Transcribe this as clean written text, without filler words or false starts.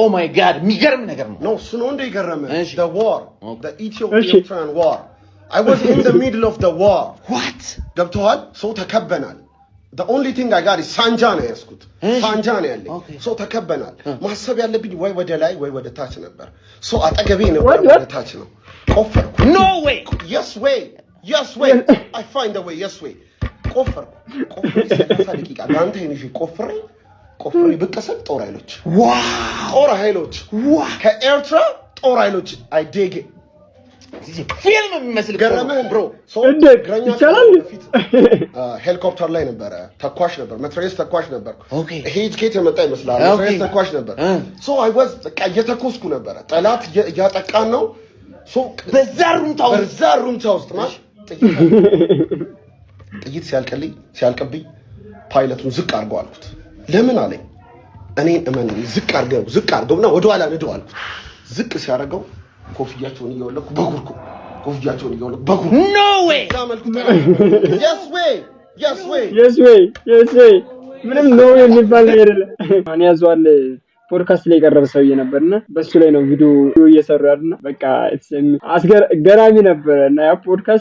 Oh my god የሚገርም ነገር ነው ነው እሱ ነው እንደ ይገረመ the war the Ethiopian war I was in the middle of the war what ገብተዋል ሰው ተከበናል the only thing I got is ሳንጃ ነው ያስኩት ሳንጃ ነው ያለኝ ሰው ተከበናል ማሰብ ያለብኝ ወይ ወደ ላይ ወይ ወደ ታች ነበር ሰው አጠገቤ ነው ወደ ታች ነው ቆፈርኩ no way yes way I find a way yes way ቆፈርኩ ደቂቃ አንተ ይንሽ ቆፍሬ ብቀሰል ጦር ኃይሎች ጦር ኃይሎች ከኤርትራ ጦር ኃይሎች I dig it ፊልም የሚመስል ገረመህ ብሮ እንዴ ይቻላል ሄሊኮፕተር ላይ ነበር ተኳሽ ነበር መትረየስ ተኳሽ ነበር ሄጅ ኬት የመጣ ይመስላል መትረየስ ተኳሽ ነበር so I was እየተኮስኩ ነበር ጠላት ያጠቃን ነው so በዛ ሩምታ ውስጥ ማሽ ጥይት ሲያልቅብኝ ፓይለቱን ዝቅ አድርገው አልኩት ለምን አለኝ እኔን እመነኝ ዝቅ አድርገውና ወደ ኋላ ነደው አልኩት ዝቅ ሲያደርገው ኮፍያቸውን እየወለኩ በጉርኩ no way yes way ምንም ነው የሚባል ነገር የለም ማን ያዟል ፖድካስት ላይ ቀረበ ሰውዬ ነበርና በሱ ላይ ነው ቪዲዮ እየሰሩ ያሉና በቃ ገራሚ ነበርና ያ ፖድካስት